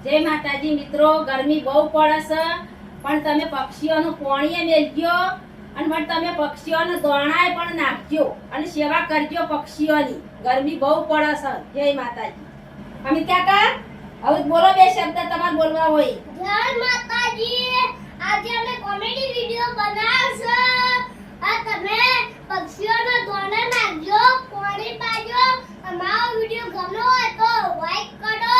જય માતાજી મિત્રો, ગરમી બહુ પડે છે પણ તમે પક્ષીઓનું પાણીએ મેલજો અને પણ તમે પક્ષીઓને દોણાય પણ નાખજો અને સેવા કરજો પક્ષીઓની. ગરમી બહુ પડે છે. જય માતાજી. અમિત કાકા હવે બોલો બે શબ્દ તમારે બોલવા હોય. જય માતાજી. આજે અમે કોમેડી વિડિયો બનાવશે. આ તમે પક્ષીઓને દોણા નાખજો, પાણી પાજો. અમારો વિડિયો ગમ્યો હોય તો લાઈક કરો,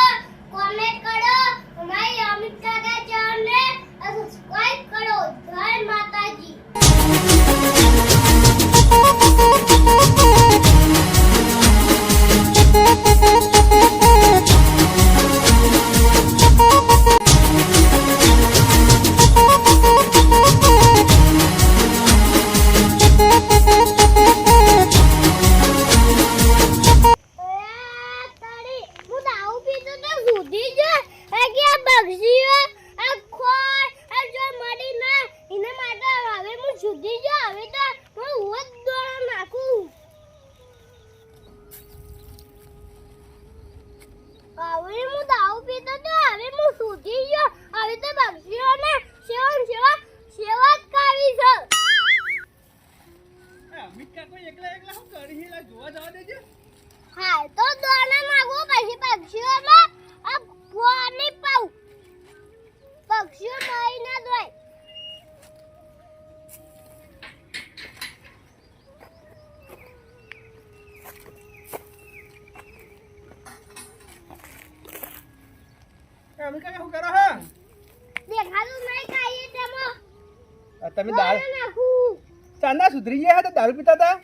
કોમેન્ટ કરો. અમારી અમિત કાકા ચેનલને સબસ્ક્રાઇબ કરો. જય માતાજી. હા તો દોણા નાખો પછી પક્ષીઓમાં આ પાણી પાઉ. પક્ષીઓ મરી ના જાય. અમે કાકા શું કરો હા? દેખાતું નહીં કાઈએ તેમાં. તમે દોણા નાખું. ચાંદા સુધરી ગયા હતા, દારૂ પીતા હતા.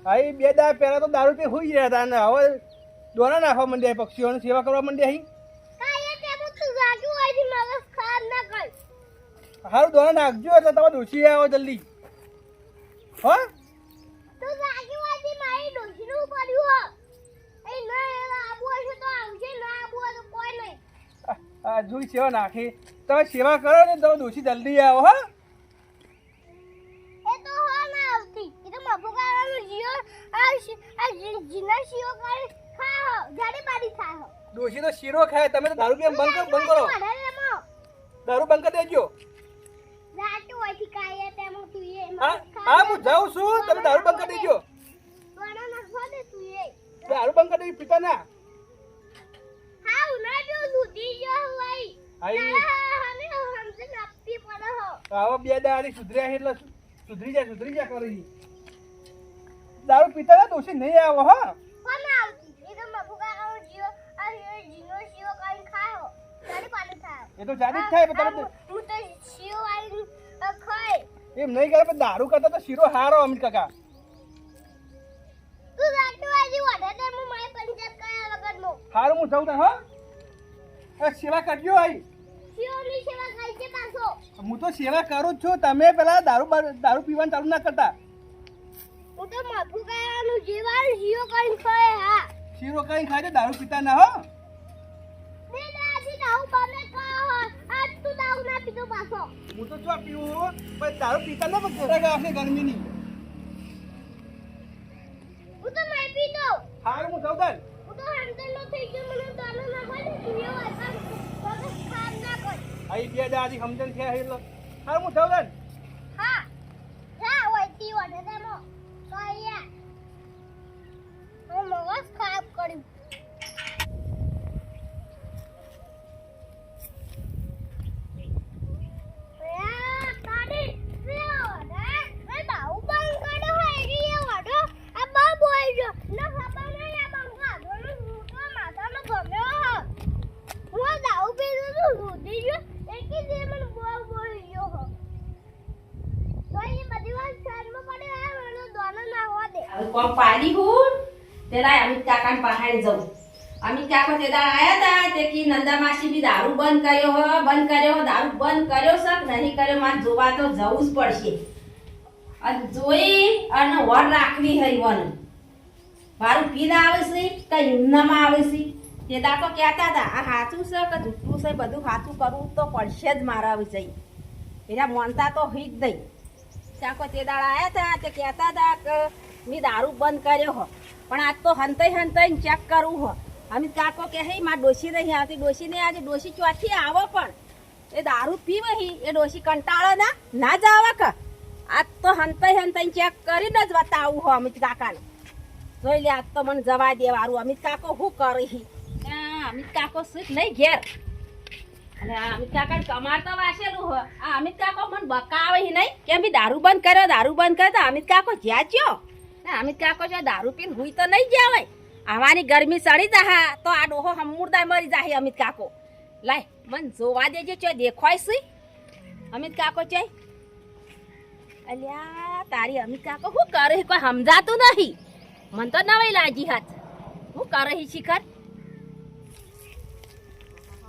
હા, બે દા પહેલા તો દારૂ પી હોઈ રહ્યા હતા અને હવે દોરા નાખવા માંડ્યા, પક્ષીઓની સેવા કરવા માંડ્યા. સારું દોરા નાખજો એટલે તમે ડોસી આવો જલ્દી. હો જોઈ સેવા નાખી. તમે સેવા કરો ને તમે ડોસી જલ્દી આવો. હા ડોસી તો શીરો ખાય, તમે તો દારૂ પીવા બંધ કરો. દારૂ બંધ કરી દેજો. હા હું જાઉં છું, તમે દારૂ બંધ કરી દેજો. દારૂ બંધ કરી દેજો, પીતા ના. આવા બે દાડી સુધર્યા એટલે સુધરી જાય કરી. દારૂ પીતા ના ડોસી નહીં આવો. હા એ તો જાડી જ થાય, પણ તમે એમ નહીં કરે. પણ દારૂ કરતા તો શીરો હારો. અમિત કાકા હારું હું જાઉં. હા સેવા કરજો. આઈ હું તો સેવા કરું જ છું. તમે પેલા દારૂ પીવાનું ચાલુ ના કરતા. શીરો કઈ ખાય દારૂ પીતા ના. હો હું તો શું પીવું પણ દારૂ પીતા ના. પણ ગરમીની હારું હું જાઉં. અહીં બે દાદી સમજણ થયા એટલે હારું હું જાઉં. ખરાબ કર્યું. કોમ પાડી હું તેલા અમિત કાકાને પહાડી જવું. અમિત કાકા તે દાડા આયા હતા તે કી નંદા માસી બી દારૂ બંધ કર્યો. દારૂ બંધ કર્યો છે કે નહીં કર્યો મારે જોવા તો જવું જ પડશે. અને જોઈ અને વર રાખવી હઈ વન મારું પીને આવે છે કે હિમનામાં આવે છે. તે દા તો કહેતા હતા આ સાચું છે કે જૂઠું છે, બધું સાચું કરવું તો પડશે જ મારા વિષય. એના માનતા તો હઈ જ નહીં. ચાકો તે દાડા આયા હતા તે કહેતા હતા કે મેં દારૂ બંધ કર્યો હો પણ આજ તો હંતાઈ ચેક કરવું હો અમિત કાકો કે હે માર ડોશી નહીં આવતી ડોશી નહીં આજે ડોશી ચોથી આવો પણ એ દારૂ પીવે હી એ ડોશી કંટાળો ના જાવા કે આજ તો હંતાઈ ચેક કરીને જ બતાવું હો અમિત કાકાને જોઈ લે આજ તો મને જવા દેવારું અમિત કાકો શું કરે હી અમિત કાકો સુખ નહીં ઘેર અને આ અમિત કાકા કમાતા વાસેલું હો આ અમિત કાકો મને બકાવે હી નહીં કે મેં દારૂ બંધ કર્યો તો અમિત કાકો જ્યાં જ્યો અમિત કાકો જો દારૂ પીને હુઈ તો નહીં જાવે આવાની ગરમી સડી જા તો આ ડોહો હમુરદાય મરી જાય અમિત કાકો લાય મને જોવા દેજે ચો દેખાય છે અમિત કાકો ચય અલ્યા તારી અમિત કાકો શું કરે કોઈ સમજાતું નહીં મને તો નવાઈ લાગી હાથ શું કરે શિખર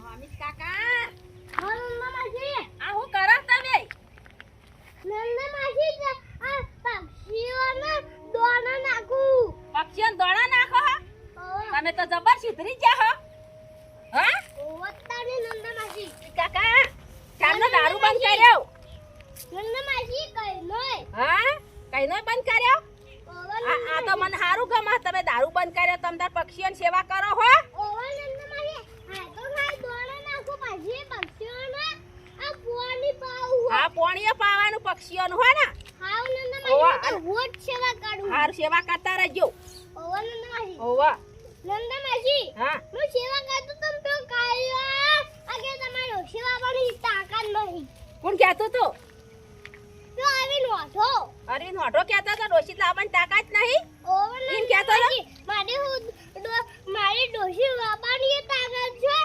અમિત કાકા હા નંદા માસી આ શું કરો તમે નંદા માસી આ પક્ષીઓને દોણા નાખું પક્ષીઓને દોણા નાખો હા ઓવા તમે તો જબર સુધરી ગયા હો હા ઓવતાની નંદા માસી કાકા ચાલનો દારૂ બંધ કર્યો નંદા માસી કઈ નોય હા કઈ નો બંધ કર્યો ઓવા આ તો મને સારું ગમે તમે દારૂ બંધ કર્યો તમે તાર પક્ષીઓની સેવા કરો હો ઓવા નંદા માસી આ તો ખાઈ દોણા નાખું પછી પક્ષીઓને આ પાણી પાવું હા પોણીએ પાવાનું પક્ષીઓનું હો ને હાવ નંદા ઓવા, માસી તો રોજ સેવા કરું હાર સેવા કરતા રહેજો ઓવા નંદા માસી ઓવા નંદા માસી હા હું સેવા કરતો તમ તો કાયા આગે તમારો સેવા પણ તાકાત નહીં કોણ કહેતું તું તો આવી નોઠો અરે નોટો કહેતો તો ડોશી લાવવાની તાકાત નહીં ઓવર એમ કહેતો હતો? મારી ડોશી વાપરની તાકાત છે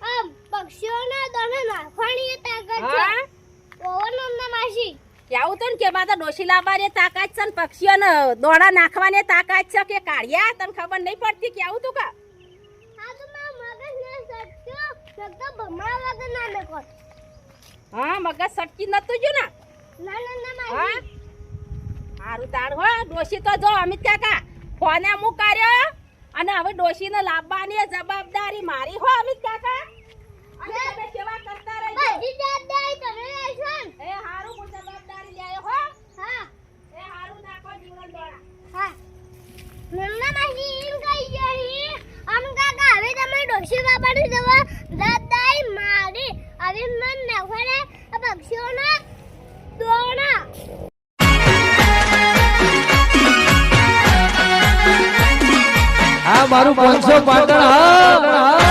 આમ પક્ષીઓના દાણા નાખવાની તાકાત છે હા ઓવર નંદા માસી કેવું તો ને કે માતા ડોશી લાવવાની તાકાત છે ને પક્ષીઓને દોડા નાખવાની તાકાત છે કે કાઢ્યા તને ખબર નહીં પડતી કેવું તું કા આ તો મારા મગજ ને સચ્ચો સચ્ચો ભમરા વગર ના મેકો હા મગજ સટકી નતું જો ને ના નંદા હા માસી હારું તાર હો ડોશી તો જો અમિત કાકા ફોને હું કર્યો અને હવે ડોશીને લાવવાની જવાબદારી મારી હો અમિત કાકા અને તમે સેવા કરતા રહેજો બધી જવાબદારી તમે લેશો ને? એ હારું હું જવાબદારી લેયો હો હા એ હારું નાખો જીવન દોડા હા નંદા માસી એમ કહી જઈ આમ કાકા હવે તમારે ડોશી બાબાની દવા દાદાઈ મારી હવે મન નાખવાને આ પક્ષીઓના દોણા આ મારું 500 પાટણ હા